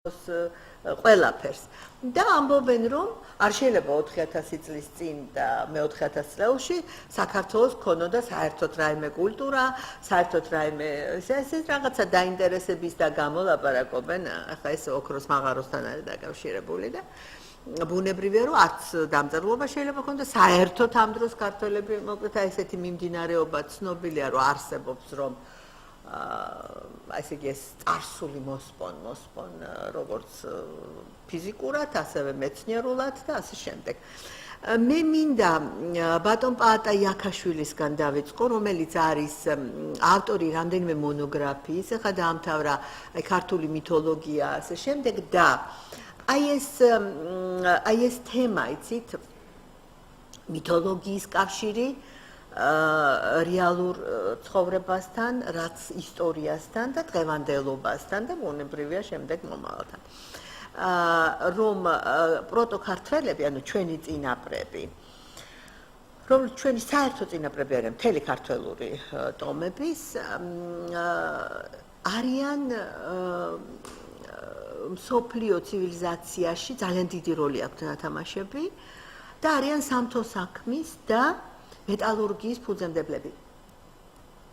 ყველაფერს და ამბობენ რომ არ შეიძლება 4000 წლის წინ და მე 4000 წლებში საქართველოს ქონოდა საერთოდ რაიმე კულტურა, საერთოდ რაიმე ეს რაღაცა დაინტერესების და გამოლაპარაკობენ, ახლა ეს ოქროს მაღაროსთან არის დაკავშირებული და ბუნებრივია რომ არც დამწერლობა შეიძლება ქონდეს საერთოდ ამ დროს ქართველები მოკლედ ესეთი მიმდინარეობა ცნობილია რომ არსებობს რომ ასე იგი ეს წარსული მოსპონ როგორც ფიზიკურად, ასევე მეცნიერულად და ასე შემდეგ. მე მინდა ბატონ პაატა იაქაშვილისგან დავიწყო, რომელიც არის ავტორი რამდენიმე მონოგრაფიის, ახლა დაამთავრა ქართული მითოლოგია, ასე შემდეგ და აი ეს თემა, იცით, მითოლოგიის კავშირი რეალურ ცხოვრებასთან, რაც ისტორიასთან და დღევანდელობასთან და ბუნებრივია შემდეგ მომავალთან. რომ პროტოქართველები, ანუ ჩვენი წინაპრები, რომ ჩვენი საერთო წინაპრები არიან მთელი ქართველური ტომების, არიან მსოფლიო ცივილიზაციაში ძალიან დიდი როლი აქვთ ნათამაშები და არიან სამთო საქმის და მეტალურგიის ფუძემდებლები.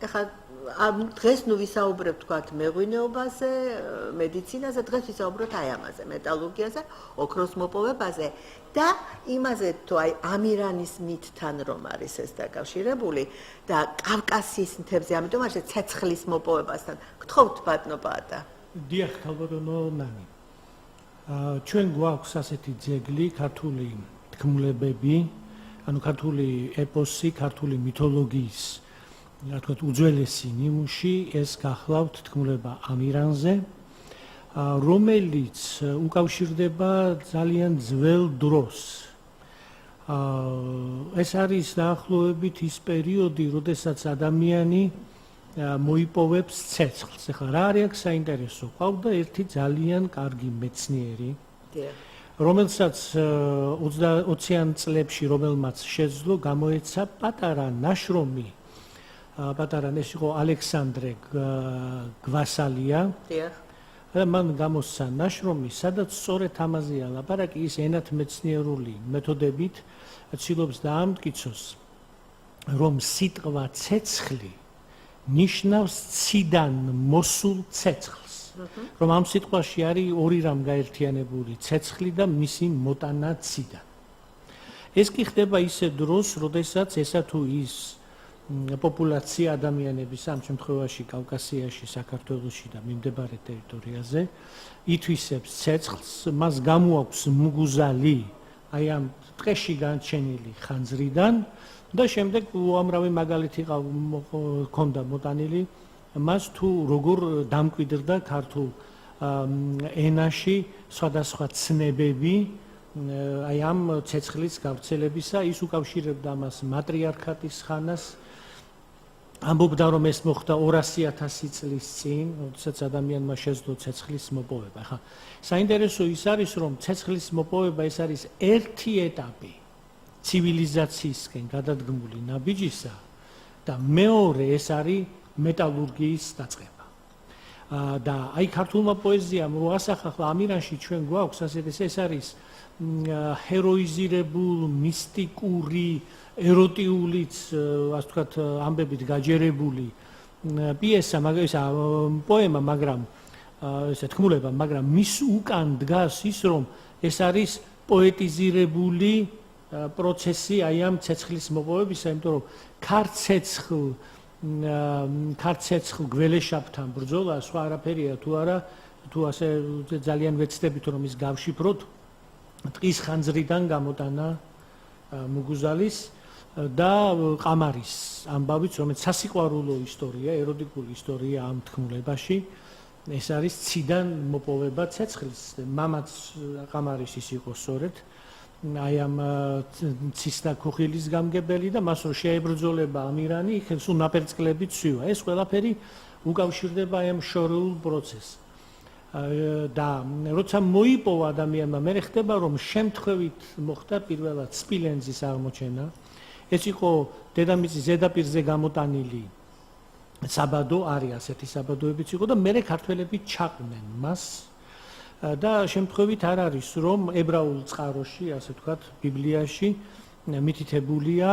ეხლა დღეს ნუ ვისაუბრებთ თქვათ მეღვინეობაზე, მედიცინაზე, დღეს ვისაუბროთ აი ამაზე, მეტალურგიაზე, ოქროს მოპოვებაზე და იმაზე თუ აი ამირანის მითთან რომ არის ეს დაკავშირებული და კავკასიის მთებზე, ამიტომ არის ცეცხლის მოპოვებასთან. გთხოვთ ბატონო პაატა. დიახ, ქალბატონო ნანი. ჩვენ გვაქვს ასეთი ძეგლი, ქართული თქმულებები, ანუ ქართული ეპოსი, ქართული მითოლოგიის, რა თქვა, უძველესი ნიმუში, ეს გახლავთ თქმულება ამირანზე, რომელიც უკავშირდება ძალიან ძველ დროს. ეს არის დაახლოებით ის პერიოდი, როდესაც ადამიანი მოიპოვებს ცეცხლს. ეხლა რა არის აქ საინტერესო? ყავდა ერთი ძალიან კარგი მეცნიერი, რომელსაც 20-იან წლებში, რომელმაც შეძლო გამოეცა პატარა ნაშრომი, პატარა ეს იყო ალექსანდრე გვასალია. და მან გამოსცა ნაშრომი, სადაც სწორედ ამაზეა ლაპარაკი, ის ენათმეცნიერული მეთოდებით ცდილობს დაამტკიცოს, რომ სიტყვა ცეცხლი ნიშნავს ციდან მოსულ ცეცხლს. რომ ამ სიტყვაში არის ორი რამ გაერთიანებული, ცეცხლი და მისი მოტანა ციდან. ეს კი ხდება ისე დროს, როდესაც ესა თუ ის პოპულაცია ადამიანების ამ შემთხვევაში კავკასიაში, საქართველოში და მიმდებარე ტერიტორიაზე ითვისებს ცეცხლს, მას გამოაქვს მუგუზალი, აი ამ ტყეში განჩენილი ხანძრიდან და შემდეგ უამრავი მაგალითი ჰქონდა მოტანილი მას თუ როგორ დამკვიდრდა ქართულ ენაში სხვადასხვა ცნებები აი ამ ცეცხლის გავრცელებისა, ის უკავშირებდა მას მატრიარქატის ხანას, ამბობდა რომ ეს მოხდა 200,000 წლის წინ, როდესაც ადამიანმა შეძლო ცეცხლის მოპოვება. ხა, საინტერესო ის არის, რომ ცეცხლის მოპოვება ეს არის ერთი ეტაპი ცივილიზაციისკენ გადადგმული ნაბიჯისა და მეორე ეს არის მეტალურგიის დაწყება. და აი ქართულმა პოეზიამ რო ასახა, ახლა ამირანში ჩვენ გვაქვს ასეთ ეს არის ჰეროიზირებულ, მისტიკური, ეროტიულიც, ასე ვთქვათ, ამბებით გაჯერებული პიესა, პოემა, მაგრამ ესე თქმულება, მაგრამ მის უკან დგას ის, რომ ეს არის პოეტიზირებული პროცესი აი ამ ცეცხლის მოპოვებისა, იმიტომ რომ ქარცეცხლ გველეშაპთან ბრძოლა სხვა არაფერია თუ არა, თუ ასე ძალიან ვეცდებით რომ ის გავშიფროთ, ტყის ხანძრიდან გამოტანა მუგუზალის და ყამარის ამბავიც, რომელიც სასიყვარულო ისტორია, ეროტიკული ისტორია ამ თქმულებაში, ეს არის ციდან მოპოვება ცეცხლის. მამაც ყამარის ის იყო სწორედ აი ამ ცის და ქუხილის გამგებელი და მას რო შეებრძოლება ამირანი, იქ სულ ნაპერწკლებით ცვივა. ეს ყველაფერი უკავშირდება აი ამ შორეულ პროცესს. და როცა მოიპოვა ადამიანმა, მე ხდება რომ შემთხვევით მოხდა პირველად სპილენძის აღმოჩენა. ეს იყო დედამიწის ზედაპირზე გამოტანილი საბადო, არის ასეთი საბადოებიც იყო და მე ქართველები ჩაყნენ მას და შემთხვევით არ არის რომ ებრაულ წყაროში, ასე ვთქვათ, ბიბლიაში მითითებულია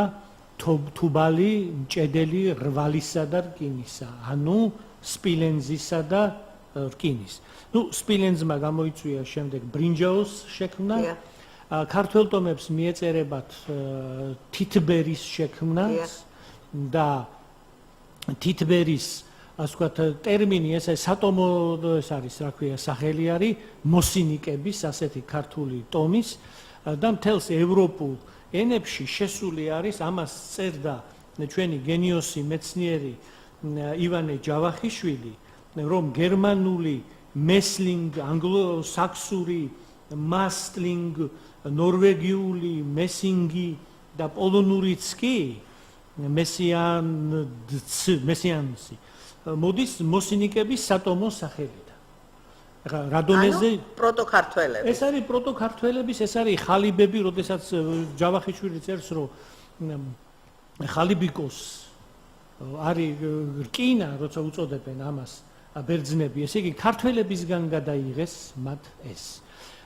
თუბალი, მჭედელი, რვალისა და რკინისა, ანუ სპილენძისა და რკინის. ნუ სპილენძმა გამოიწვია შემდეგ ბრინჯაოს შექმნა. ქართველ ტომებს მიეწერებათ თითბერის შექმნას და თითბერის ასე ვთქვათ ტერმინი ეს სატომო ეს არის რა ქვია სახელი არის მოსინიკების ასეთი ქართული ტომის და მთელს ევროპულ ენებში შესული არის ამას წერდა ჩვენი გენიოსი მეცნიერი ივანე ჯავახიშვილი რომ გერმანული მესლინგ ანგლო-საქსური მასტლინგ ნორვეგიული მესინგი და პოლონურიც კი მესიანსი მოდის მოსინიკების სატომო სახელიდან. ახლა რადონეზე პროტოქართველები. ეს არის პროტოქართველების, ეს არის ხალიბები, როდესაც ჯავახიშვილი წერს, რომ ხალიბიკოს არის რკინა, როცა უწოდებენ ამას ბერძნები, ესე იგი ქართველებისგან გადაიღეს მათ ეს.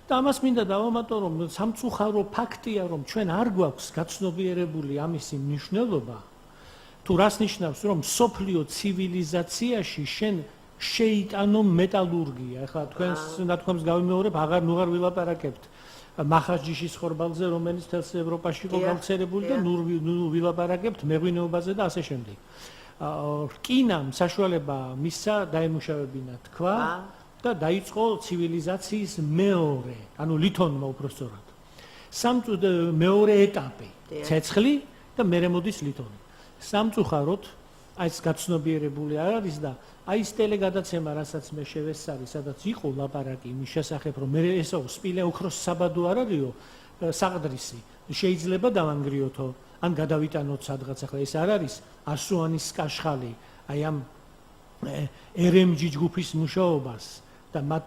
და ამას მინდა დავამატო, რომ სამწუხარო ფაქტია, რომ ჩვენ არ გვაქვს გაცნობიერებული ამისი მნიშვნელობა. თუ რას ნიშნავს, რომ სოფლიო ცივილიზაციაში შენ შეიტანო მეტალურგია. ახლა თქვენს ნათქვამს გავიმეორებ, აღარ ვილაპარაკებთ მახასჯიშის ხორბალზე, რომელიც თელს ევროპაში იყო გავრცელებული და ნუ ვილაპარაკებთ მეღვინეობაზე და ასე შემდეგ. რკინამ საშუალება მისცა დაემუშავებინა თქვა და დაიწყო ცივილიზაციის მეორე, ანუ ლითონმა უпростоრად. მეორე ეტაპი, ცეცხლი და მერე მოდის ლითონი. სამწუხაროდ აი ეს გაცნობიერებული არ არის და აი ეს ტელეგადაცემა, რასაც მე შევესწარი, სადაც იყო ლაპარაკი იმის შესახებ, რომ მე ესო სპილე ოქროს საბადო არ არისო, საყდრისი, შეიძლება დავანგრიოთო, ან გადავიტანოთ სადღაც, ახლა ეს არ არის ასუანის კაშხალი, აი ამ RMG ჯგუფის მუშაობას და მათ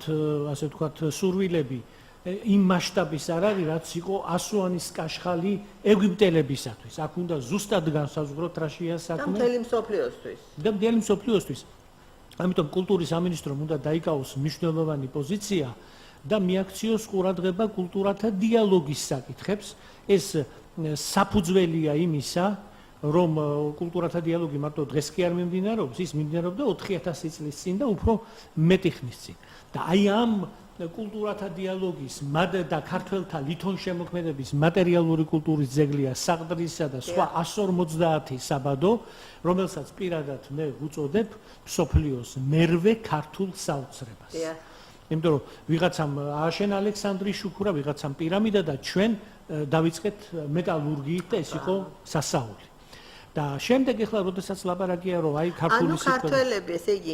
ასე ვთქვათ სურვილები იმ მასშტაბის არ არის, რაც იყო ასუანის კაშხალი ეგვიპტელებისათვის. აქ უნდა ზუსტად განსაზღვროთ რა შეა საქმე. და მთელი მსოფლიოსთვის. ამიტომ კულტურის სამინისტრომ უნდა დაიკავოს მნიშვნელოვანი პოზიცია და მიაქციოს ყურადღება კულტურათა დიალოგის საკითხებს. ეს საფუძველია იმისა, რომ კულტურათა დიალოგი მარტო დღეს კი არ მიმდინარეობს, ის მიმდინარეობდა 4000 წლის წინ და უფრო მეტი ხნის წინ. და აი ამ კულტურათა დიალოგის და ქართველთა ლითონშემოქმედების მატერიალური კულტურის ძეგლია საყდრისა და სხვა 150 საბადო, რომელსაც პირადად მე ვუწოდებ მსოფლიოს მერვე ქართულ საოცრებას. იმიტომ რომ ვიღაცამ ააშენა ალექსანდრის შუქურა, ვიღაცამ პირამიდა და ჩვენ დავიწყეთ მეტალურგიით და ეს იყო სასაული. და შემდეგ ახლა როდესაც ლაპარაკია რომ აი ქართული სიტყვა ქართველები ესე იგი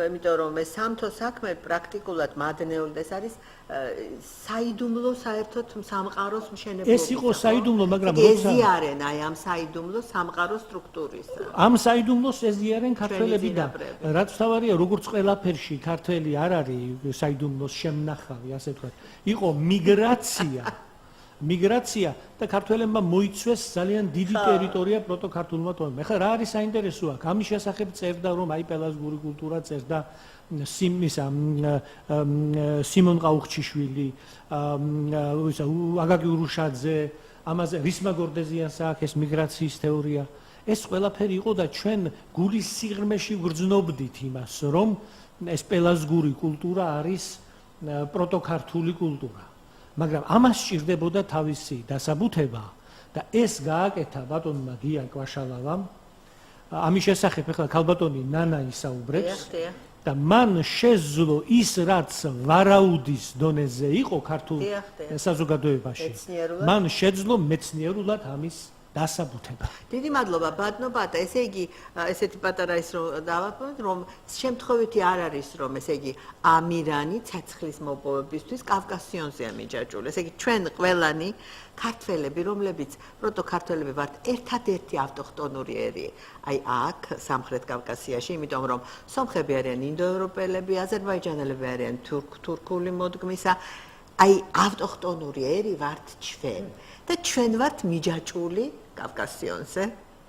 იმიტომ რომ ეს სამთო საქმე პრაქტიკულად მადნეული და ეს არის საიდუმლო საერთოდ სამყაროს მშენებლობა ეს იყო საიდუმლო მაგრამ ეზიარენ აი ამ საიდუმლო სამყაროს სტრუქტურის ამ საიდუმლოს ეზიარენ ქართველები და რაც თავარია როგორც ყველაფერში ქართველი არ არის საიდუმლოს შემნახავი ასე ვთქვათ იყო მიგრაცია და ქართველებმა მოიცვეს ძალიან დიდი ტერიტორია პროტოქართულმა ტომებმა. ახლა რა არის საინტერესო აქ? ამის შესახებ წერდა რომ აი პელაზგური კულტურა წერდა სიმონ ყაუხჩიშვილი, აგაგი ურუშაძე, ამაზე რისმა გორდეზიანს აქვს ეს მიგრაციის თეორია. ეს ყველაფერი იყო და ჩვენ გულის სიღრმეში ვგრძნობდით იმას, რომ ეს პელაზგური კულტურა არის პროტოქართული კულტურა. მაგრამ ამას სჭირდებოდა თავისი დასაბუთება და ეს გააკეთა ბატონმა გია კვაშალავამ. ამის შესახებ ახლა ქალბატონი ნანა ისაუბრებს და მან შეძლო ის რაც ვარაუდის დონეზე იყო ქართულ საზოგადოებაში. მან შეძლო მეცნიერულად ამის დასაბუთება. დიდი მადლობა ბატონო ბატა, ესე იგი ესეთი პატარა ის რომ დავაფრთხილოთ რომ შემთხვევითი არ არის რომ ესე იგი ამირანი ცეცხლის მოპოვებისთვის კავკასიონზეა მიჯაჭვული. ესე იგი ჩვენ ყველანი ქართველები რომლებიც პროტოქართველები ვართ ერთადერთი ავტოხტონური ერი აი აქ სამხრეთ კავკასიაში, იმიტომ რომ სომხები არიან ინდოევროპელები, აზერბაიჯანელები არიან თურქული მოდგმისა, აი ავტოხტონური ერი ვართ ჩვენ და ჩვენ ვართ მიჯაჭვული კავკასიონზე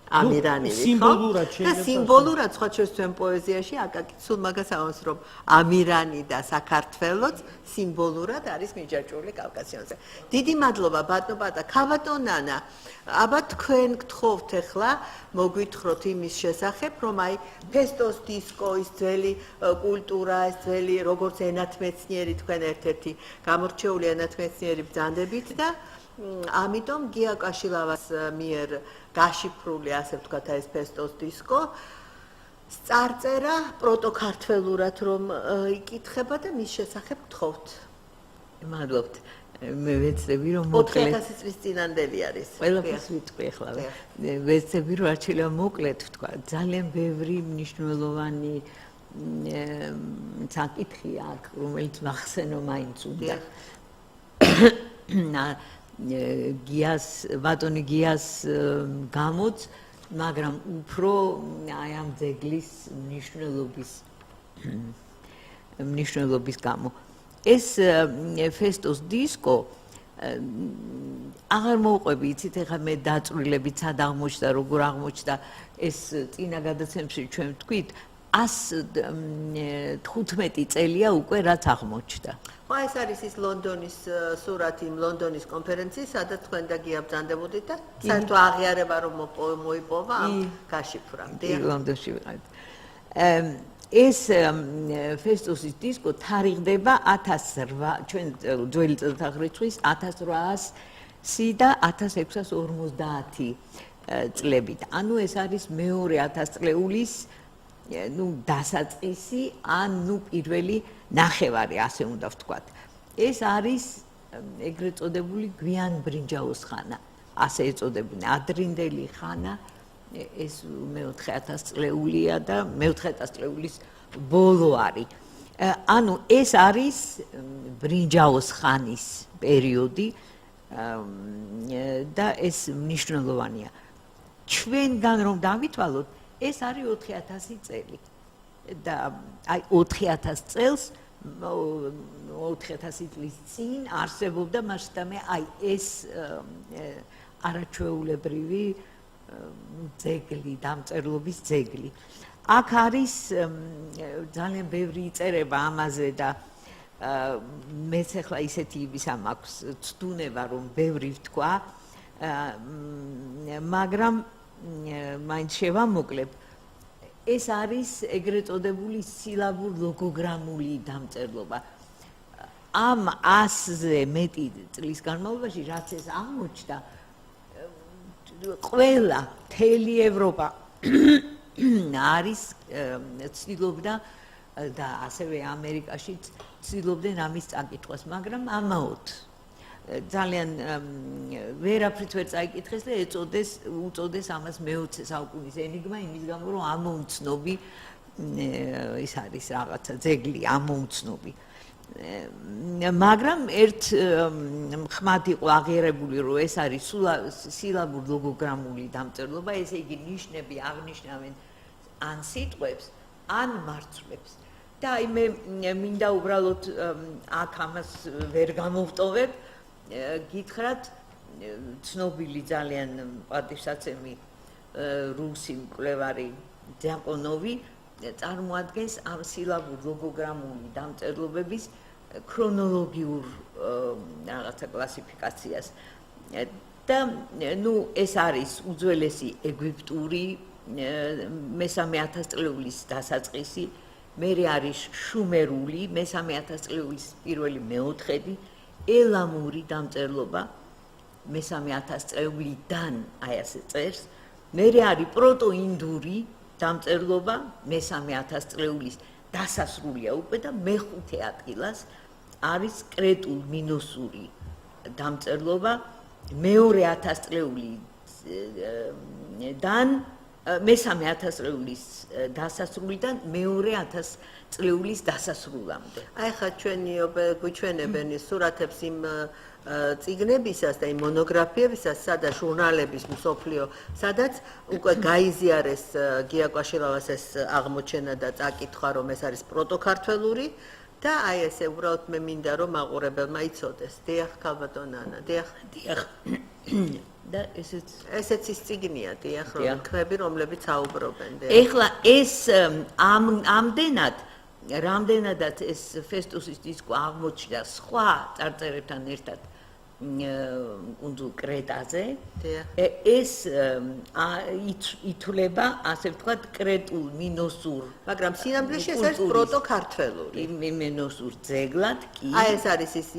ამირანი ვით, ხო? სიმბოლურად და შეიძლება სიმბოლურად სხვა შორის ჩვენ პოეზიაში აკაკი სულ მაგას ამბობს, რომ ამირანი და საქართველოც სიმბოლურად არის მიჯაჭვული კავკასიონზე. დიდი მადლობა ბატონო ქავატონანა. აბა თქვენ გთხოვთ ახლა მოგვითხროთ იმის შესახებ, რომ აი ფესტოს დისკო ის ძველი კულტურა, ეს ძველი როგორც ენათმეცნიერი თქვენ ერთ-ერთი გამორჩეული ენათმეცნიერი ბრძანდებით და ამიტომ გია კაშილავას მიერ გაშიფრული ასე ვთქვათ ეს ფესტოს დისკო წარწერა პროტოქართველურად რომ იკითხება და მის შესახებ გთხოვთ. მადლობთ. მე ვეცდები რომ მოკლედ 4000 წლის წინანდელი არის. ყველაფერს ვიტყვი ახლა. ვეცდები რომ რაც შეიძლება მოკლედ ვთქვა. ძალიან ბევრი მნიშვნელოვანი საკითხი აქვს, რომელიც მახსენო მაინც უნდა. გიას ბატონი გიას გამოც, მაგრამ უფრო აი ამ ძეგლის მნიშვნელობის გამო. ეს ფესტოს დისკო აღარ მოვყვები, იცით, ეხლა მე დაწვრილებით სად აღმოჩნდა, როგორ აღმოჩნდა ეს წინა გადაცემებში ჩვენ ვთქვით 115 წელია უკვე რაც აღმოჩნდა. ხო, ეს არის ის ლონდონის სურათი, ლონდონის კონფერენციის, სადაც თქვენ და გია ბრძანდებოდით და საერთო აღიარება რომ მოიპოვა ამ გაშიფრამ. ლონდონში ვიყავით. ეს ფესტოსის დისკო თარიღდება 1008 ჩვენ ძველი წელთაღრიცხვის 1800 და 1650 წლებით. ანუ ეს არის მეორე 1000 წლეულის დასაწყისი ან პირველი ნახევარი, ასე უნდა ვთქვათ. ეს არის ეგრეთ წოდებული გვიანბრინჯაოს ხანა, ასე ეწოდებიან, ადრინდელი ხანა. ეს მე-4000 წლეულია და მე-4000 წლეულის ბოლო არის. ანუ ეს არის ბრინჯაოს ხანის პერიოდი და ეს მნიშვნელოვანია. ჩვენგან რომ დავითვალოთ, ეს არის 4000 წელი. და აი 4000 წელს 4000 წლის წინ არსებობდა მასშტაბი აი ეს არაჩვეულებრივი ძეგლი, დამწერლობის ძეგლი. აქ არის ძალიან ბევრი იწერება ამაზე და მეც ახლა ისეთი იბისა მაქვს ცდუნება რომ ბევრი ვთქვა, მაგრამ მაინც შევამოკლებ. ეს არის ეგრეთ წოდებული სილაბურ-ლოგოგრამული დამწერლობა. ამ 100-ზე მეტი წლის განმავლობაში, რაც ეს აღმოჩნდა, ყველა მთელი ევროპა არის ცდილობდა და ასევე ამერიკაში ცდილობდნენ ამის წაკითხვას, მაგრამ ამაოდ ძალიან ვერაფრით ვერ წაიკითხეს და უწოდეს ამას მე-20 საუკუნის ენიგმა, იმის გამო რომ ამოუცნობი ის არის რაღაცა ძეგლი, ამოუცნობი. მაგრამ ერთ ხმად იყო აღიარებული, რომ ეს არის სილაბურ-ლოგოგრამული დამწერლობა, ესე იგი ნიშნები აღნიშნავენ ან სიტყვებს, ან მარცვლებს. და აი მე მინდა უბრალოდ აქ ამას ვერ გამოვტოვებ, გითხრათ, ცნობილი ძალიან პატივსაცემი რუსი მკვლევარი დიაკონოვი წარმოადგენს ამ სილაბურ-ლოგოგრამული დამწერლობების ქრონოლოგიურ რაღაცა კლასიფიკაციას. და ეს არის უძველესი ეგვიპტური მე-3000 წლეულის დასაწყისი, მერე არის შუმერული მე-3000 წლეულის პირველი მეოთხედი, ელამური დამწერლობა მე-3000 წლეულიდან აი ასე წერს, მერე არის პროტოინდური დამწერლობა მე-3000 წლეულის დასასრულია უკვე და მე-5 ადგილას არის კრეტულ-მინოსური დამწერლობა მეორე 1000 წლეულიდან მე-3000 წლეულის დასასრულიდან მეორე 1000 წლეულის დასასრულამდე. აი ხა ჩვენი გვიჩვენებენ სურათებს იმ წიგნებისას და იმ მონოგრაფიებისას, სადაც ჟურნალების მსოფლიო, სადაც უკვე გაიზიარეს გია კაშილავას ეს აღმოჩენა და წაკითხვა, რომ ეს არის პროტოქართველური და აი ესე უბრალოდ მე მინდა რომ მაყურებელმა იცოდეს. დიახ, ქალბატონ ანა, დიახ. და ესეც ესეც ის წიგნია, დიახ, რომ ქვები, რომლებიც აუბრობენ. ეხლა ეს ამდენად რამდენადაც ეს ფესტუსის დისკო აღმოჩნდა სხვა წარწერებთან ერთად კუნძულ კრეტაზე, ეს ითვლება, ასე ვთქვათ, კრეტულ მინოსურ, მაგრამ სინამდვილეში ეს არის პროტოკართველური. მინოსურ ძეგლად კი. აი ეს არის ის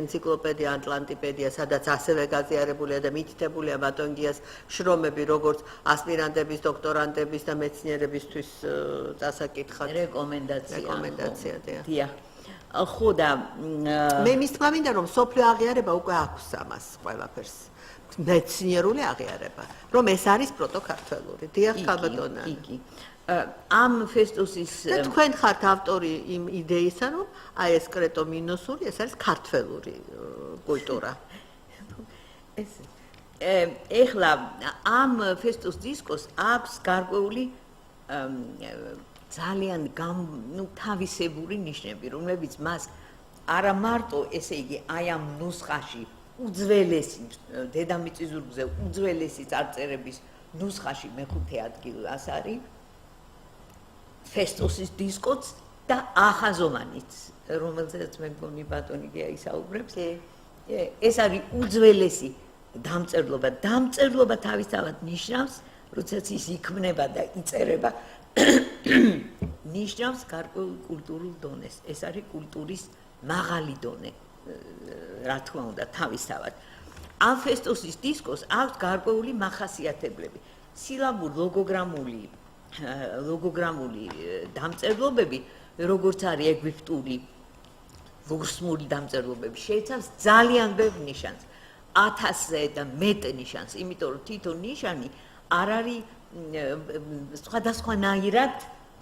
ენციკლოპედია ატლანტიპედია, სადაც ასევე გაზიარებულია და მითითებულია ბატონგიას შრომები, როგორც ასპირანტების, დოქტორანტების და მეცნიერებისთვის დასაკითხად. რეკომენდაცია, დიახ. ხო და მე მის თქმა მინდა რომ სოფლიო აღიარება უკვე აქვს ამას ყველაფერს მეცნიერული აღიარება რომ ეს არის პროტოკართველური დიახ ქალბატონა კი ამ ფესტუსის და თქვენ ხართ ავტორი იმ იდეისა რომ აი ეს კრეტო მინოსური ეს არის ქართლური კულტურა ეს ეხლა ამ ფესტუს დისკოს აქვს გარკვეული ძალიან თავისებური ნიშნები, რომლებიც მას არა მარტო, ესე იგი, აი ამ ნუსხაში უძველესი დედამიწის ზურგზე უძველესი წარწერების ნუსხაში მეხუთე ადგილას არის ფესტუსის დისკოც და ახაზოვანიც, რომელზეც მე მგონი ბატონი გია ისაუბრებს. ეს არის უძველესი დამწერლობა. დამწერლობა თავისთავად ნიშნავს, როდესაც ის იქმნება და იწერება ნიშნავს გარკვეულ კულტურულ დონეს. ეს არის კულტურის მაღალი დონე, რა თქმა უნდა, თავისთავად. ამ ფესტუსის დისკოს აქვს გარკვეული მახასიათებლები. სილაბურ ლოგოგრამული დამწერლობები, როგორც არის ეგვიპტური ლურსმული დამწერლობები, შეიცავს ძალიან ბევრ ნიშანს, 1000-ზე და მეტ ნიშანს, იმიტომ რომ თითო ნიშანი არ არის სხვადასხვანაირად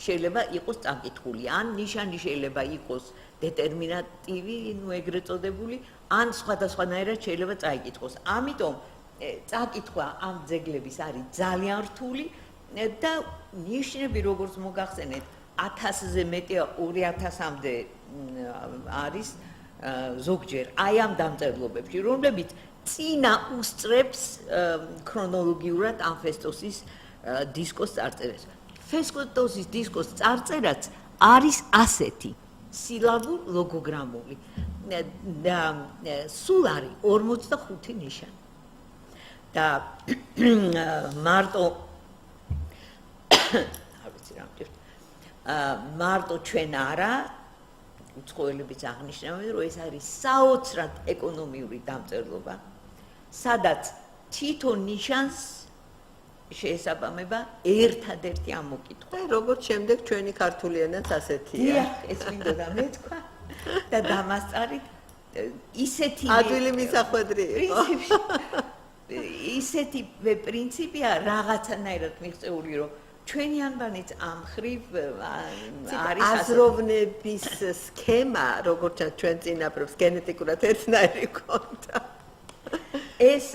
შეიძლება იყოს წაკითხული, ან ნიშანი შეიძლება იყოს დეტერმინატივი, ეგრეთ წოდებული, ან სხვადასხვანაირად შეიძლება წაიკითხოს. ამიტომ წაკითხვა ამ ძეგლების არის ძალიან რთული და ნიშნები როგორც მოგახსენეთ 1000-ზე მეტია 2000-მდე არის ზოგჯერ აი ამ დამწერლობებში, რომლებიც წინა უსწრებს ქრონოლოგიურად ამ ფესტუსის დისკოს წარწერას. ფესტუსის დისკოს წარწერაც არის ასეთი სილაბურ ლოგოგრამული და სულ არის 45 ნიშანი. და მარტო არ ვიცი რა მჭირთ. მარტო ჩვენ არა უცხოელებიც აღნიშნავენ, რომ ეს არის საოცრად ეკონომიური დამწერლობა, სადაც თითო ნიშანს შეესაბამება ერთადერთი ამოკითხვა. როგორც შემდეგ ჩვენი ქართული ენაც ასეთია. დიახ, ეს მინდოდა მეთქვა და დამასწარით ისეთი ადვილი მისახვედრი იყო. ისეთი პრინციპია რაღაცანაირად მიღწეული, რომ ჩვენი ანბანიც ამ ხრივ არის აზროვნების სქემა, როგორც ჩვენ წინაპრებს გენეტიკურად ერთნაირი ქონდა. ეს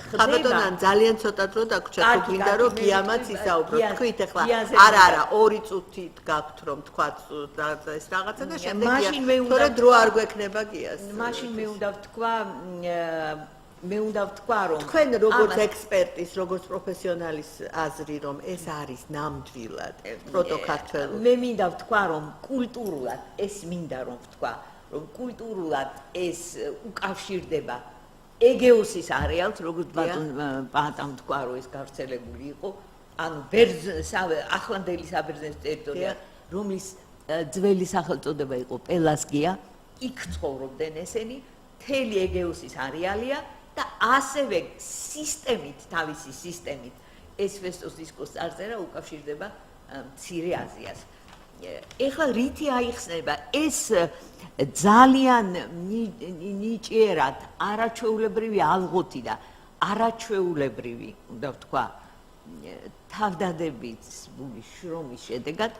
ხდება ძალიან ცოტა დრო დაგვრჩა თუ გინდა რომ გიამაც ისაუბროთ თქვით ახლა არა 2 წუთით გაქვთ რომ თქვათ ეს რაღაცა და შემდეგ თორე დრო არ გვექნება გიას მაშინ მე უნდა ვთქვა რომ თქვენ როგორც ექსპერტის როგორც პროფესიონალის აზრი რომ ეს არის ნამდვილად პროტოკართველი მე მინდა ვთქვა რომ კულტურულად ეს მინდა რომ ვთქვა რომ კულტურულად ეს უკავშირდება ეგეოსის არეალს, როგორც ბატონ თქვა, რომ ეს გავრცელებული იყო, ანუ ახლანდელი საბერძნეთის ტერიტორია, რომლის ძველი სახელწოდება იყო პელასგია, იქ ცხოვრობდნენ ესენი, მთელი ეგეოსის არეალია და ასევე სისტემით, თავისი სისტემით ეს ფესტუსის დისკოს წარწერა უკავშირდება მცირე აზიას. ეხლა რითი აიხსნება ეს ძალიან ნიჭიერად არაჩვეულებრივი ალღოთი და არაჩვეულებრივი, უნდა ვთქვა, თავდადებით შრომის შედეგად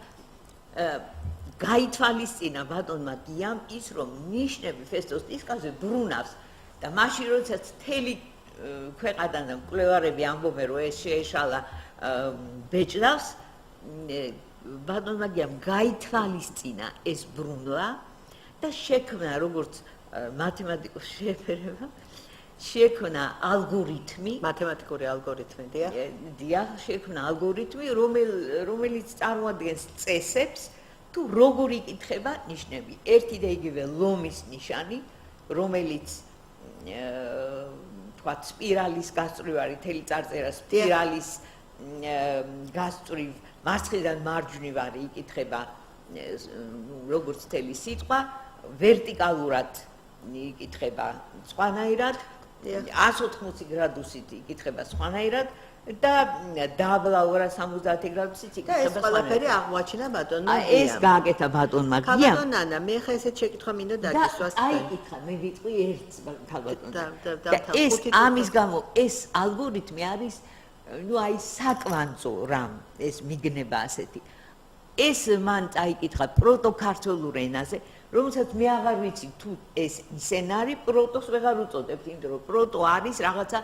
გაითვალისწინა ბატონმა გიამ ის, რომ ნიშნები ფესტუსის დისკაზე ბრუნავს და მაშინ როდესაც მთელი ქვეყანიდან მკვლევარები ამბობენ, რომ ეს შეეშალა ბეჭდავს, ბატონმა გიამ გაითვალისწინა ეს ბრუნვა და შექმნა როგორც მათემატიკოს შეფერება შექმნა ალგორითმი, მათემატიკური ალგორითმი, დიახ. დიახ, შექმნა ალგორითმი, რომელიც წარმოადგენს წესებს, თუ როგორ იკითხება ნიშნები. ერთი და იგივე ლომის ნიშანი, რომელიც თქვა სპირალის გასწვრივარი თელი წარწერა სპირალის გასწვრივ მარცხნიდან მარჯვნივ იკითხება როგორც თელი სიტყვა, ვერტიკალურად იკითხება სხვანაირად, 180 გრადუსით იკითხება სხვანაირად და დაბლა 270 გრადუსით და ეს იკითხება ყველაფერი სხვანაირად. აღმოაჩინა ბატონმა ეს გააკეთა ბატონმა გიამ. ბატონ ნანა, მე ხა ესეთ შეკითხვა მინდა და დაგისვას. აიკითხა, მე ვიტყვი ერთს ქალბატონს. და და ეს ამის გამო ეს ალგორითმი არის ნუ აი საკვანძო რამ ეს მიგნება ასეთი. ეს მან წაიკითხა პროტოქართულ ენაზე, რომელსაც მე აღარ ვიცი თუ ეს ისენარი პროტოს ვეღარ უწოდებთ, იმიტომ რომ პროტო არის რაღაცა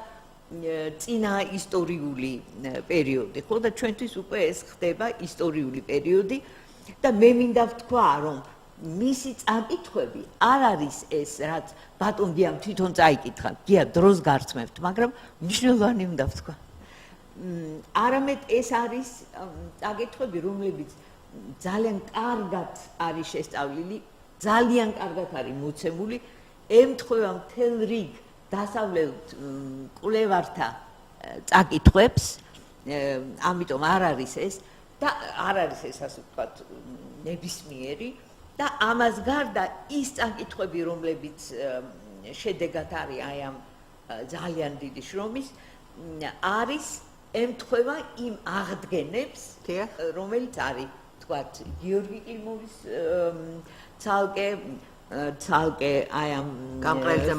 წინა ისტორიული პერიოდი, ხო და ჩვენთვის უკვე ეს ხდება ისტორიული პერიოდი და მე მინდა ვთქვა, რომ მისი წაკითხვები არ არის ეს, რაც ბატონ გიამ თვითონ წაიკითხა, გია დროს გარწმევთ, მაგრამ მნიშვნელოვანი უნდა ვთქვა. არამედ ეს არის წაკითხვები, რომლებიც ძალიან კარგად არის შესწავლილი, ძალიან კარგად არის მოცემული, ემთხვევა მთელ რიგ დასავლელ კვლევართა წაკითხვებს, ამიტომ არ არის ეს და არ არის ეს ასე ვთქვათ ნებისმიერი და ამას გარდა ის წაკითხვები, რომლებიც შედეგად არის აი ამ ძალიან დიდი შრომის, არის ემთხვევა იმ აღდგენებს, რომელიც არის ვთქვათ გიორგი კილმურის ცალკე აი ამ გამყრელზე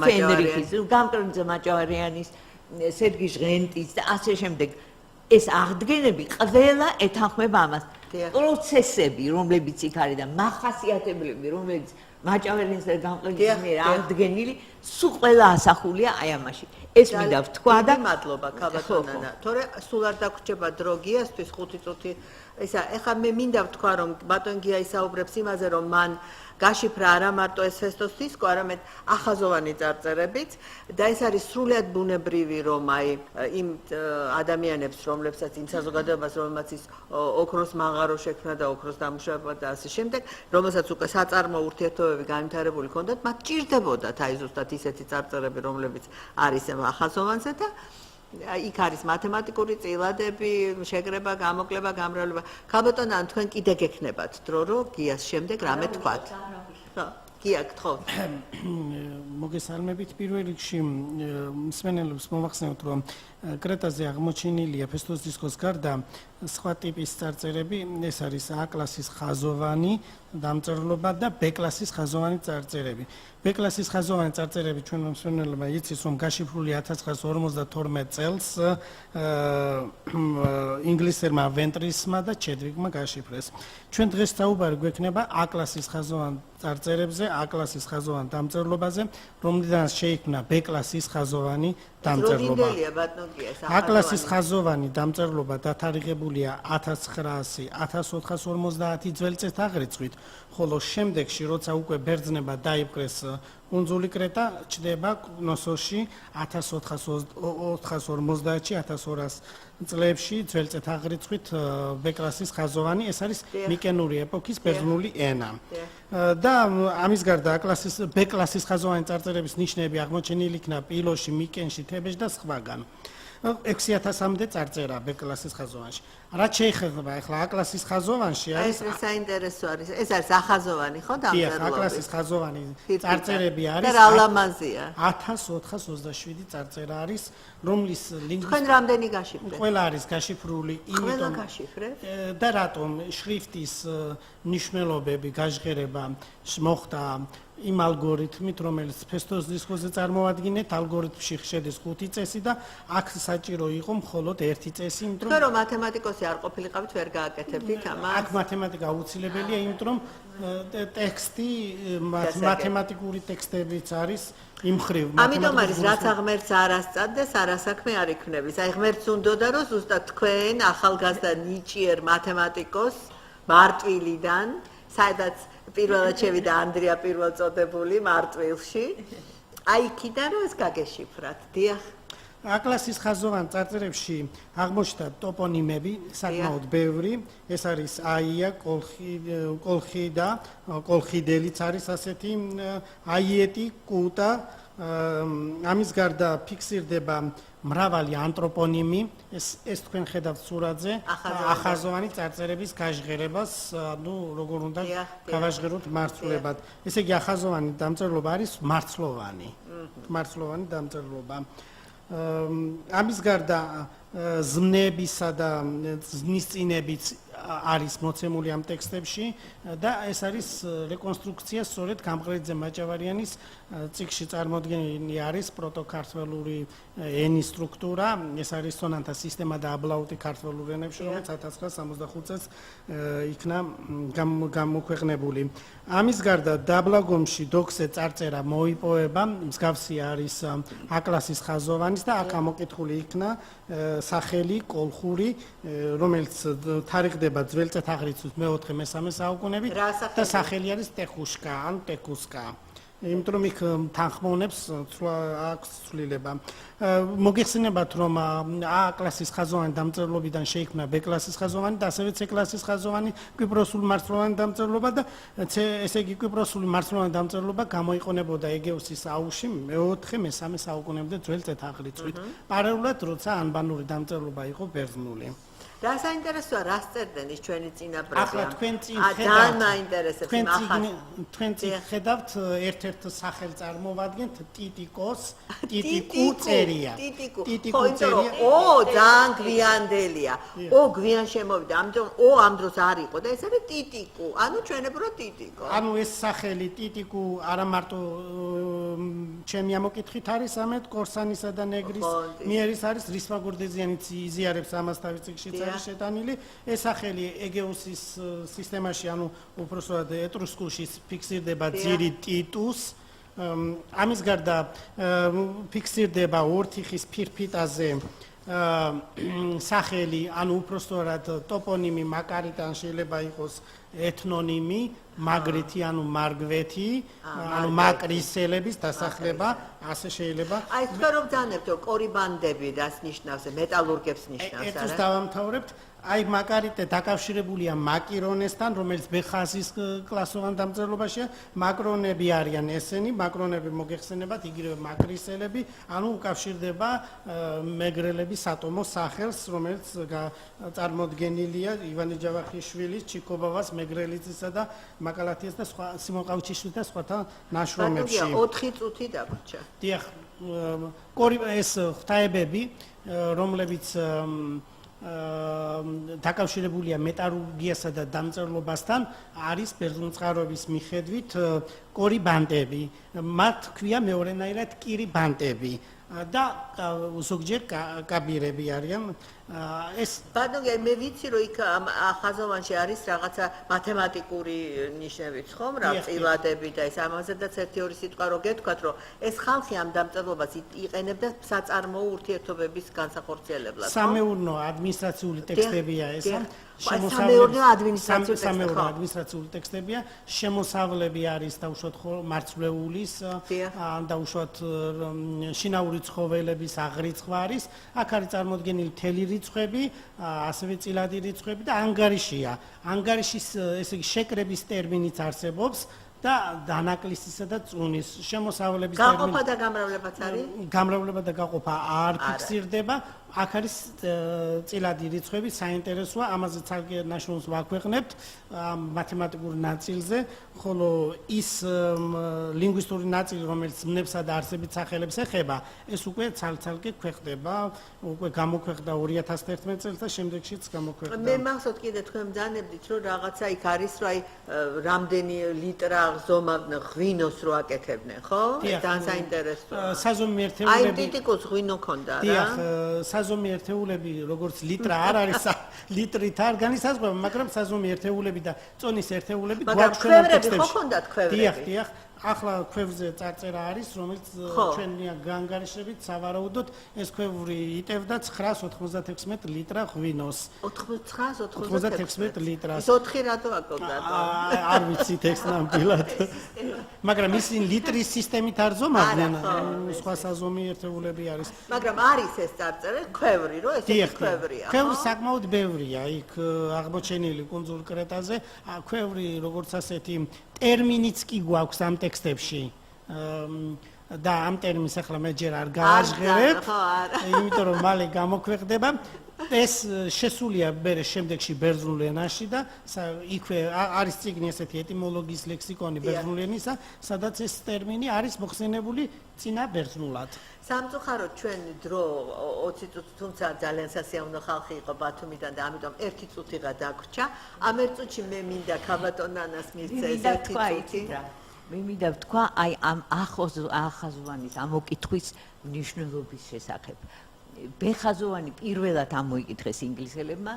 მაჭავარიანის, სერგი ჟღენტის და ასე შემდეგ. ეს აღდგენები ყველა ეთანხმება ამას. პროცესები, რომლებიც იქ არის და მახასიათებლები, რომლებიც მაჭავარიანის და გამყრელის მიერ აღდგენილი, სულ ყველა ასახულია აი ამაში. ეს მინდა ვთქვა და მადლობა ქალბატონანა. თორე სულ არ დაგვრჩება დრო გიასთვის 5 წუთი. ეხლა მე მინდა ვთქვა, რომ ბატონ გია ისაუბრებს იმაზე, რომ მან გაშიფრა არა მარტო ეს ფესტოს დისკო, არამედ ახაზოვანი წარწერებიც და ეს არის სრულიად ბუნებრივი, რომ აი იმ ადამიანებს, რომლებსაც იმ საზოგადოებას, რომელმაც ის ოქროს მაღარო შექმნა და ოქროს დამუშავება და ასე შემდეგ, რომელსაც უკვე საწარმო ურთიერთობები განვითარებული ჰქონდათ, მათ ჭირდებოდათ აი ზუსტად ისეთი წარწერები, რომლებიც არის ახაზოვანზე და იქ არის მათემატიკური წილადები, შეკრება, გამოკლება, გამრავლება. ქალბატონო, თქვენ კიდე გექნებათ დრო, რომ გიას შემდეგ რამე თქვათ. ხო, გია გთხოვთ. მოგესალმებით პირველ რიგში მსმენელებს მოვახსენებთ, რომ კრეტაზე აღმოჩენილია ფესტოს დისკოს გარდა სხვა ტიპის წარწერები, ეს არის A კლასის ხაზოვანი დამწერლობა და B კლასის ხაზოვანი წარწერები. B კლასის ხაზოვანი წარწერები ჩვენ მსმენელებმა იცის, რომ გაშიფრული 1952 წელს ინგლისელმა ვენტრისმა და ჩედვიგმა გაშიფრეს. ჩვენ დღეს საუბარი გვექნება A კლასის ხაზოვან წარწერებზე, A κλასის ხაზოვან დამწერლობაზე, რომლიდანაც შეიქმნა B კლასის ხაზოვანი დამწერლობა. A კლასის ხაზოვანი დამწერლობა დათარიღებულია 1900-1450 წელიწად აღრიცხვით, ხოლო შემდეგში, როცა უკვე ბერძნებმა დაიპყრეს კუნძული კრეტა, ჩდება ნოსოში 1450-1200 წლებში წელიწად აღრიცხვით B კლასის ხაზოვანი, ეს არის მიკენური ეპოქის ბერძნული ენა. და ამის გარდა B კლასის ხაზოვანი წარწერების ნიშნები აღმოჩენილი იქნა პილოში, მიკენში, თებეში და სხვაგან. 6000-მდე წარწერა B კლასის ხაზოვანში. რაც შეეხება ახლა A კლასის ხაზოვანში არის ეს საინტერესო არის. ეს არის ახაზოვანი, ხო, დამწერლობი? A კლასის ხაზოვანი წარწერები არის. და რა ლამაზია. 1427 წარწერა არის, რომლის თქვენ რამდენი გაშიფრეთ? ყველა არის გაშიფრული, იმიტომ გაშიფრეთ? და რატომ შრიფტის ნიშნულობები გაჟღერება მოხდა იმ ალგორითმით, რომელიც ფესტოს დისკოზე წარმოადგენთ, ალგორითმში შედის 5 წესი და აქ საჭირო იყო მხოლოდ 1 წესი, იმიტომ რომ თქვენ მათემატიკოსი არ ყოფილიყავით, ვერ გააკეთებდით ამას. აქ მათემატიკა აუცილებელია, იმიტომ რომ ტექსტი, მათემატიკური ტექსტებიც არის იმ ხრივ. ამიტომ არის რაც აღმერთს არ ასწადდეს, არასაქმე არ იქნების. აი ღმერთს უნდოდა, რომ ზუსტად თქვენ ახალგაზრდა ნიჭიერ მათემატიკოს მარტვილიდან, სადაც პირველად შევიდა ანდრია პირველწოდებული მარტვილში. აი იქიდან რომ ეს გაგეშიფრათ. დიახ. აკლასის ხაზოვან წარწერებში აღმოჩნდა ტოპონიმები საკმაოდ ბევრი. ეს არის აია, კოლხი და კოლხიდელიც არის ასეთი, აიეტი, კუტა. ამის გარდა ფიქსირდება მრავალი ანთროპონიმი. ეს თქვენ ხედავთ სურათზე, ახაზოვანი წარწერების გაჟღერებას, ანუ როგორ უნდა გავაჟღეროთ მარცვლებად. ესე იგი ახაზოვანი დამწერლობა არის მარცვლოვანი. მარცვლოვანი დამწერლობა. ამის გარდა ზმნებისა და ზმნისწინებიც არის მოცემული ამ ტექსტებში და ეს არის რეკონსტრუქცია სწორედ გამყრელიძე მაჭავარიანის წიგნში წარმოდგენილი არის პროტოქართველური ენის სტრუქტურა, ეს არის სონანთა სისტემა და აბლაუტი ქართველურ ენებში, რომელიც 1965 წელს იქნა გამოქვეყნებული. ამის გარდა დაბლაგომში დოქსე წარწერა მოიპოვება, მსგავსი არის აკლასის ხაზოვანის და აქ ამოკითხული იქნა სახელი კოლხური, რომელიც თარიღდება ძველ წელთაღრიცხვის მე-4-მე-3 საუკუნეები და სახელი არის ტეხუშკა ან ტეკუსკა. იმიტომ რომ იქ თანხმოვნებს აქვს ცვლილება. მოგეხსენებათ რომ A კლასის ხაზოვანი დამწერლობიდან შეიქმნა B კლასის ხაზოვანი და ასევე C კლასის ხაზოვანი კვიპროსული მარცვლოვანი დამწერლობა და ესე იგი კვიპროსული მარცვლოვანი დამწერლობა გამოიყენებოდა ეგეოსის აუზში მე-4-მე-3 საუკუნეამდე ძველ წელთაღრიცხვით. პარალელურად როცა ანბანური დამწერლობა იყო ბერძნული. რა საინტერესოა რა სწერდნენ ის ჩვენი წინაპრები? ახლა თქვენ წინ ძალიან მაინტერესებს ახლა. თქვენ წინ ხედავთ ერთ-ერთ სახელს წარმოვადგენთ ტიტიკოს, ტიტიკუ წერია. ტიტიკუ წერია. ძალიან გვიანდელია. გვიან შემოვიდა. ამიტომ ამ დროს არ იყო და ეს არის ტიტიკუ. ანუ ჩვენებურად ტიტიკო. ანუ ეს სახელი ტიტიკუ არა მარტო ჩემი ამოკითხით არის ამეთ კორსანისა და ნეგრის მიერის არის რისმაგურდეზიანიც იზიარებს ამას თავის წიგნში შეტანილი. ეს სახელი ეგეოსის სისტემაში, ანუ უпростоად ეტრუსკულში ფიქსირდება ძირი ტიტუს. ამის გარდა ფიქსირდება ორთიხის ფირფიტაზე სახელი, ანუ უпростоად ტოპონიმი მაკარიდან შეიძლება იყოს ეთნონიმი, მაგრეთი, ანუ მარგვეთი, ანუ მაკრისელების დასახლება, ასე შეიძლება. აი თქვენ რომ ძანებთ რომ კორიბანდები რას ნიშნავს, მეტალურგებს ნიშნავს, არა? ეს დავამთავრებთ. აი მაკარიტე დაკავშირებულია მაკირონესთან, რომელიც ბეხაზის კლასოვან დამწერლობაშია. მაკრონები არიან ესენი, მაკრონები მოგეხსენებათ, იგივე მაკრისელები, ანუ უკავშირდება მეგრელების ატომოს სახელს, რომელიც წარმოდგენილია ივანე ჯავახიშვილის, ჩიკობავას, მეგრელიძისა და მაკალათიას და სხვა სიმონყავიჩიშვილის და სხვათა ნაშრომებში. 4 წუთი დაგვრჩა. დიახ, ეს ღვთაებები, რომლებიც დაკავშირებულია მეტალურგიასა და დამწერლობასთან, არის ბერძნულწყაროების მიხედვით კორიბანტები. მათ ქვია მეორენაირად კირიბანტები და ზოგჯერ კაბირები არიან. ეს ბატონო, მე ვიცი რომ იქ ხაზოვანში არის რაღაცა მათემატიკური ნიშნებიც, ხომ? რა წილადები და ეს ამაზედაც 1-2 სიტყვა რო გეთქვათ, რომ ეს ხალხი ამ დამწერლობას იყენებდა საწარმოო ურთიერთობების განსახორციელებლად. სამეურნეო ადმინისტრაციული ტექსტებია ესა. სამეურნეო ადმინისტრაციული ტექსტებია. შემოსავლები არის დაუშვათ მარცვლეულის, დაუშვათ შინაური ცხოველების აღრიცხვა არის. აქ არის წარმოდგენილი თელი რიცხვები, ასევე წილადი რიცხვები და ანგარიშია. ანგარიშის ესე იგი შეკრების ტერმინიც არსებობს და დანაკლისისა და წუნის შემოსავლების ტერმინი. გაყოფა და გამრავლებაც არის? გამრავლება და გაყოფა არ ფიქსირდება. აქ არის წილადი რიცხვები, საინტერესოა, ამაზე ცალკე ნაშრომს ვაქვეყნებთ მათემატიკურ ნაწილზე, ხოლო ის ლინგვისტური ნაწილი, რომელიც ზმნებსა და არსებით სახელებს ეხება, ეს უკვე ცალკე ქვეყნდება, უკვე გამოქვეყნდა 2011 წელს და შემდეგშიც გამოქვეყნდა. მე მახსოვთ კიდე თქვენ მძანებდით, რომ რაღაცა იქ არის, რომ აი რამდენი ლიტრა ზომავდნენ ღვინოს რო აკეთებდნენ, ხო? ძალიან საინტერესოა. საზომი ერთეულები. აი ტიტიკოს ღვინო ქონდა რა. დიახ, საზომი ერთეულები, როგორც ლიტრა არ არის, ლიტრით არ განისაზღვრება, მაგრამ საზომი ერთეულები და წონის ერთეულები გვაქვს ჩვენ ტექსტებში. ხო ქონდათ ქვევრები? დიახ. ახლა ქვევზე წარწერა არის, რომელიც ჩვენია განგარიშებით სავარაუდოდ ეს ქვევრი იტევდა 996 ლიტრა ღვინოს. 996 ლიტრას. ის 4 რატო აკონდა? არ ვიცით ეს ნამდვილად. მაგრამ ის ლიტრის სისტემით არ ზომავდნენ, სხვა საზომი ერთეულები არის. მაგრამ არის ეს წარწერა ქვევრი, რომ ეს ქვევრია. ქვევრი საკმაოდ ბევრია იქ აღმოჩენილი კუნძულ კრეტაზე. ქვევრი როგორც ასეთი ტერმინიც კი გვაქვს ამ ტექსტებში. და ამ ტერმინს ახლა მე ჯერ არ გავაჟღერებ, იმიტომ რომ მალე გამოქვეყდება. ეს შესულია მერე შემდეგში ბერძნულ ენაში და იქვე არის წიგნი ესეთი ეტიმოლოგიის ლექსიკონი ბერძნულ ენისა, სადაც ეს ტერმინი არის მოხსენებული წინა ბერძნულად. სამწუხაროდ ჩვენი დრო 20 წუთი, თუმცა ძალიან სასიამოვნო ხალხი იყო ბათუმიდან და ამიტომ 1 წუთიღა დაგვრჩა. ამ 1 წუთში მე მინდა ქაბატონ ნანას მისცეს 1 წუთი. მე მინდა ვთქვა აი ამ ახაზოვანის ამოკითხვის მნიშვნელობის შესახებ. ბეხაზოვანი პირველად ამოიკითხეს ინგლისელებმა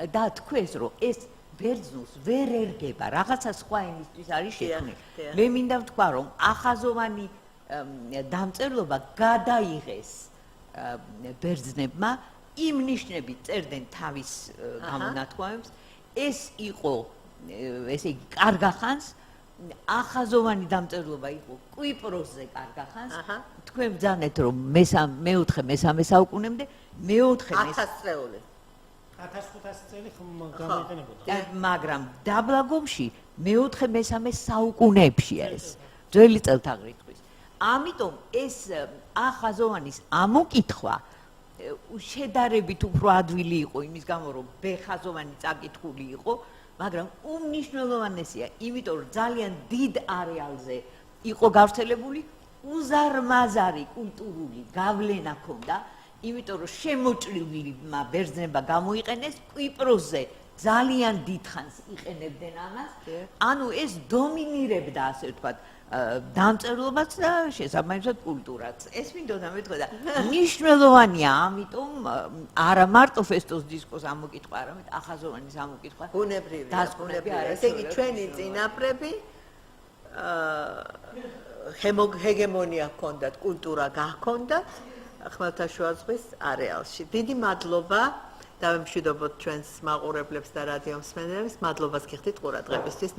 და თქვეს, რომ ეს ბერძნულს ვერ ერგება, რაღაცა სხვა ენისთვის არის შექმნილი. მე მინდა ვთქვა, რომ ახაზოვანი დამწერლობა გადაიღეს ბერძნებმა, იმ ნიშნებით წერდნენ თავის გამონათქვამებს, ეს იყო, ესე იგი, კარგახანს, ახაზოვანი დამწერლობა იყო კვიპროსზე კარგახანს. თქვენ ბრძანეთ, რომ მეოთხე, მესამე საუკუნემდე, მეოთხე 1000 წელი. 1500 წელი გამოიყენებოდა. მაგრამ დაბლაგომში მეოთხე, მესამე საუკუნეებშია ეს. ძველი წელთაღრიცხვის. ამიტომ ეს ახაზოვანის ამოკითხვა შედარებით უფრო ადვილი იყო იმის გამო, რომ ბეხაზოვანი წაკითხული იყო, მაგრამ უმნიშვნელოვანესია, იმიტომ რომ ძალიან დიდ არეალზე იყო გავრცელებული უზარმაზარი კულტურული გავლენა ჰქონდა, იმიტომ რომ შემოჭრილმა ბერძნებმა გამოიყენეს კვიპროსზე ძალიან დიდხანს იყენებდნენ ამას, ანუ ეს დომინირებდა, ასე ვთქვათ, დამწერლობაც და შესაბამისად კულტურაც. ეს მინდოდა მეთქვა და მნიშვნელოვანია, ამიტომ არა მარტო ფესტოს დისკოს ამოკითხვა, არამედ ახაზოვანის ამოკითხვა. ბუნებრივია, ესე იგი ჩვენი წინაპრები ჰეგემონია ჰქონდათ, კულტურა გაჰქონდათ ხმელთაშუა ზღვის არეალში. დიდი მადლობა დავემშვიდობოთ ჩვენს მაყურებლებს და რადიო მსმენელებს. მადლობას გიხდით ყურადღებისთვის.